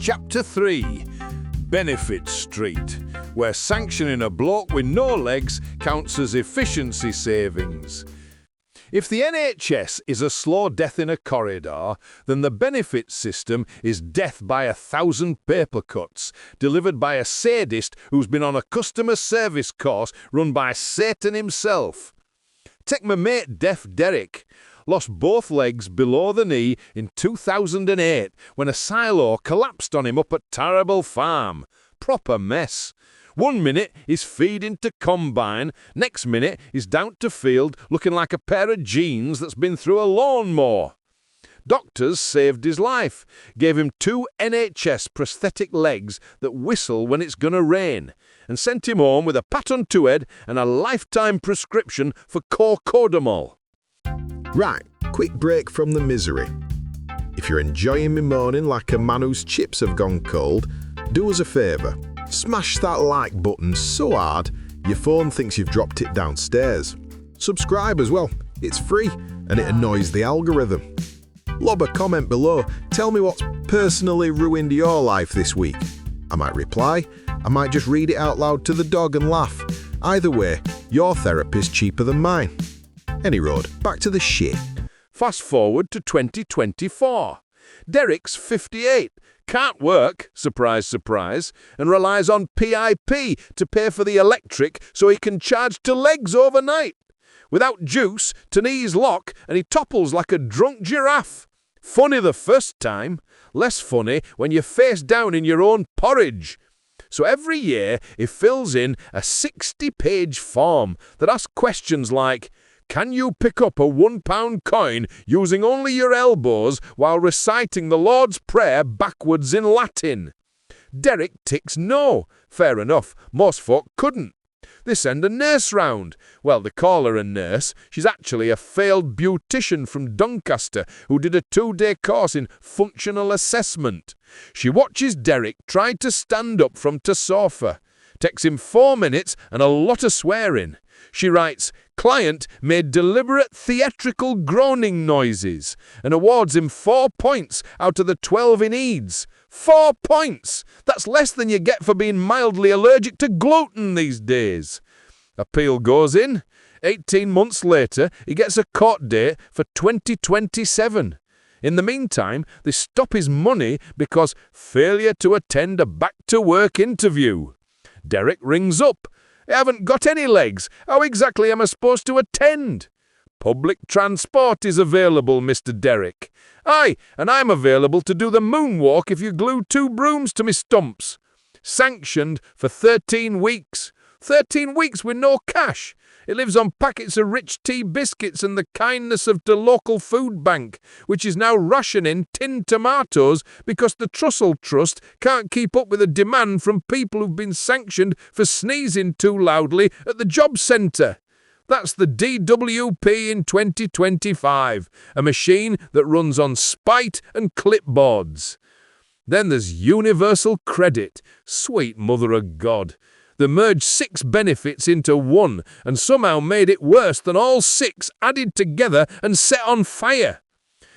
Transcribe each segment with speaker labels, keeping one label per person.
Speaker 1: Chapter 3, Benefit Street, where sanctioning a bloke with no legs counts as efficiency savings. If the NHS is a slow death in a corridor, then the benefit system is death by 1,000 paper cuts, delivered by a sadist who's been on a customer service course run by Satan himself. Take my mate Deaf Derek. Lost both legs below the knee in 2008 when a silo collapsed on him up at Terrible Farm. Proper mess. 1 minute he's feeding to combine, next minute he's down to field looking like a pair of jeans that's been through a lawnmower. Doctors saved his life, gave him 2 NHS prosthetic legs that whistle when it's gonna rain, and sent him home with a pat on two head and a lifetime prescription for cocodamol.
Speaker 2: Right, quick break from the misery. If you're enjoying me moaning like a man whose chips have gone cold, do us a favour. Smash that like button so hard your phone thinks you've dropped it downstairs. Subscribe as well, it's free and it annoys the algorithm. Lob a comment below, tell me what's personally ruined your life this week. I might reply, I might just read it out loud to the dog and laugh. Either way, your therapy's cheaper than mine. Any road, back to the shit.
Speaker 1: Fast forward to 2024. Derek's 58, can't work, surprise, surprise, and relies on PIP to pay for the electric so he can charge to legs overnight. Without juice, to knees lock, and he topples like a drunk giraffe. Funny the first time, less funny when you're face down in your own porridge. So every year he fills in a 60-page form that asks questions like, can you pick up a £1 coin using only your elbows while reciting the Lord's Prayer backwards in Latin? Derek ticks no. Fair enough, most folk couldn't. They send a nurse round. Well, they call her a nurse. She's actually a failed beautician from Doncaster who did a 2-day course in functional assessment. She watches Derek try to stand up from the sofa. Takes him 4 minutes and a lot of swearing. She writes, client made deliberate theatrical groaning noises and awards him 4 points out of the 12 he needs. 4 points! That's less than you get for being mildly allergic to gluten these days. Appeal goes in. 18 months later, he gets a court date for 2027. In the meantime, they stop his money because failure to attend a back-to-work interview. Derek rings up. I haven't got any legs. How exactly am I supposed to attend? Public transport is available, Mr. Derek. Aye, and I'm available to do the moonwalk if you glue 2 brooms to me stumps. Sanctioned for 13 weeks. 13 weeks with no cash. It lives on packets of rich tea biscuits and the kindness of the local food bank, which is now rationing tinned tomatoes because the Trussell Trust can't keep up with the demand from people who've been sanctioned for sneezing too loudly at the job centre. That's the DWP in 2025, a machine that runs on spite and clipboards. Then there's universal credit, sweet mother of God. They merged 6 benefits into 1 and somehow made it worse than all 6 added together and set on fire.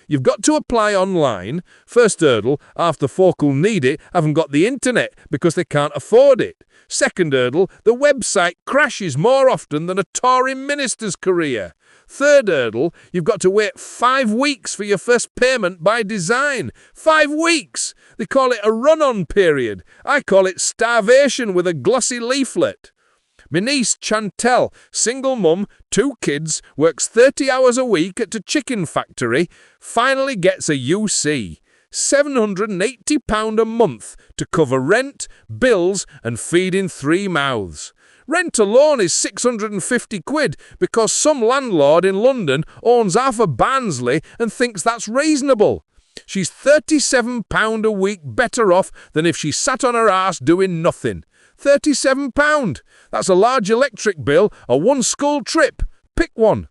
Speaker 1: You've got to apply online. First hurdle, half the folk who'll need it haven't got the internet because they can't afford it. Second hurdle, the website crashes more often than a Tory minister's career. Third hurdle, you've got to wait 5 weeks for your first payment by design. 5 weeks! They call it a run-on period. I call it starvation with a glossy leaflet. My niece Chantelle, single mum, 2 kids, works 30 hours a week at a chicken factory, finally gets a UC. £780 a month to cover rent, bills and feeding 3 mouths. Rent alone is 650 quid because some landlord in London owns half of Barnsley and thinks that's reasonable. She's £37 a week better off than if she sat on her arse doing nothing. £37. That's a large electric bill or 1 school trip. Pick one.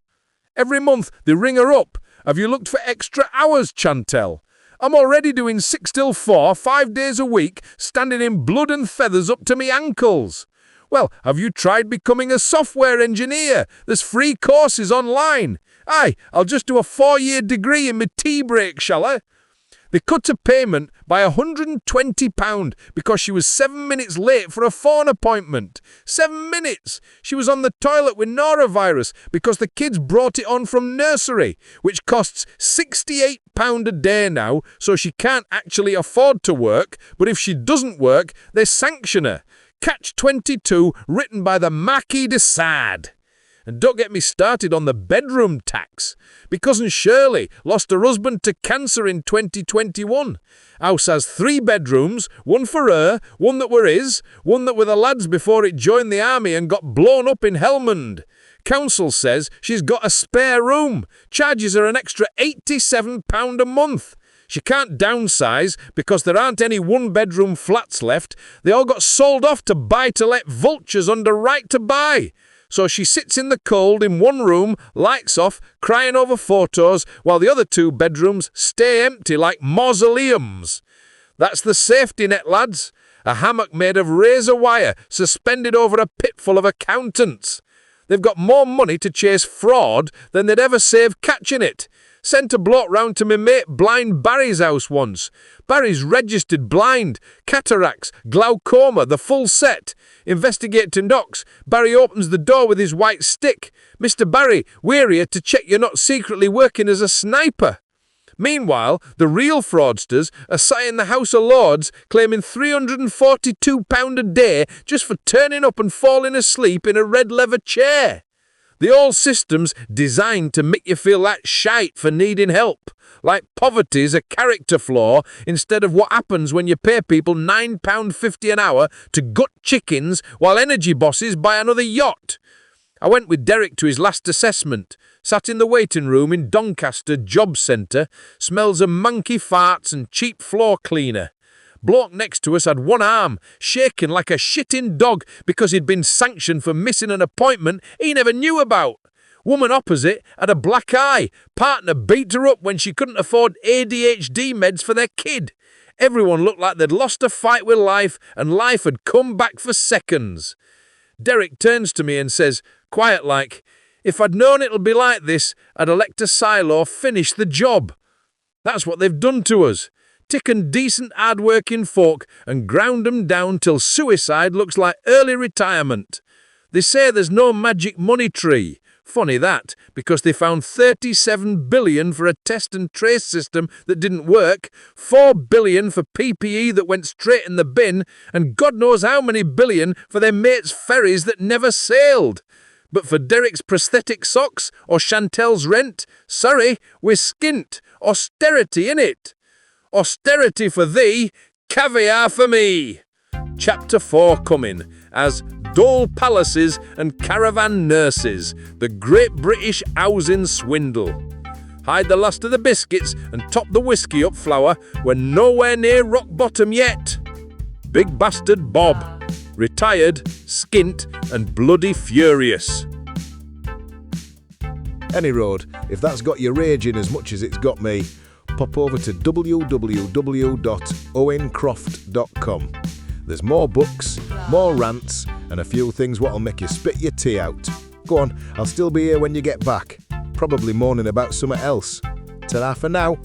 Speaker 1: Every month they ring her up. Have you looked for extra hours, Chantelle? I'm already doing 6 till 4, 5 days a week, standing in blood and feathers up to me ankles. Well, have you tried becoming a software engineer? There's free courses online. Aye, I'll just do a 4-year degree in my tea break, shall I? They cut her payment by £120 because she was 7 minutes late for a phone appointment. 7 minutes! She was on the toilet with norovirus because the kids brought it on from nursery, which costs £68 a day now, so she can't actually afford to work, but if she doesn't work, they sanction her. Catch-22, written by the Marquis de Sade. And don't get me started on the bedroom tax. My cousin Shirley lost her husband to cancer in 2021. House has 3 bedrooms, one for her, one that were his, one that were the lads before it joined the army and got blown up in Helmand. Council says she's got a spare room, charges her an extra £87 a month. She can't downsize because there aren't any one-bedroom flats left. They all got sold off to buy-to-let vultures under right to buy. So she sits in the cold in one room, lights off, crying over photos, while the other 2 bedrooms stay empty like mausoleums. That's the safety net, lads. A hammock made of razor wire, suspended over a pit full of accountants. They've got more money to chase fraud than they'd ever save catching it. Sent a bloke round to me mate Blind Barry's house once. Barry's registered blind, cataracts, glaucoma, the full set. Investigate to knocks. Barry opens the door with his white stick. Mr. Barry, we're here to check you're not secretly working as a sniper. Meanwhile, the real fraudsters are sat in the House of Lords claiming £342 a day just for turning up and falling asleep in a red leather chair. The old system's designed to make you feel that shite for needing help, like poverty's a character flaw instead of what happens when you pay people £9.50 an hour to gut chickens while energy bosses buy another yacht. I went with Derek to his last assessment, sat in the waiting room in Doncaster Job Centre, smells of monkey farts and cheap floor cleaner. Bloke next to us had one arm, shaking like a shitting dog because he'd been sanctioned for missing an appointment he never knew about. Woman opposite had a black eye. Partner beat her up when she couldn't afford ADHD meds for their kid. Everyone looked like they'd lost a fight with life and life had come back for seconds. Derek turns to me and says, quiet like, if I'd known it'll be like this, I'd elect a silo, finish the job. That's what they've done to us. Taken decent hard-working folk and ground 'em down till suicide looks like early retirement. They say there's no magic money tree. Funny that, because they found 37 billion for a test and trace system that didn't work, 4 billion for PPE that went straight in the bin, and God knows how many billion for their mates' ferries that never sailed. But for Derek's prosthetic socks or Chantelle's rent, sorry, we're skint. Austerity, innit? Austerity for thee, caviar for me. Chapter 4 coming, as Dole Palaces and Caravan Nurses, the Great British Housing Swindle. Hide the last of the biscuits and top the whiskey up, Flower. We're nowhere near rock bottom yet. Big Bastard Bob, retired, skint and bloody furious.
Speaker 2: Any road, if that's got you raging as much as it's got me, pop over to www.owencroft.com. There's more books, more rants, and a few things what'll make you spit your tea out. Go on, I'll still be here when you get back, probably moaning about something else. Ta-ra for now.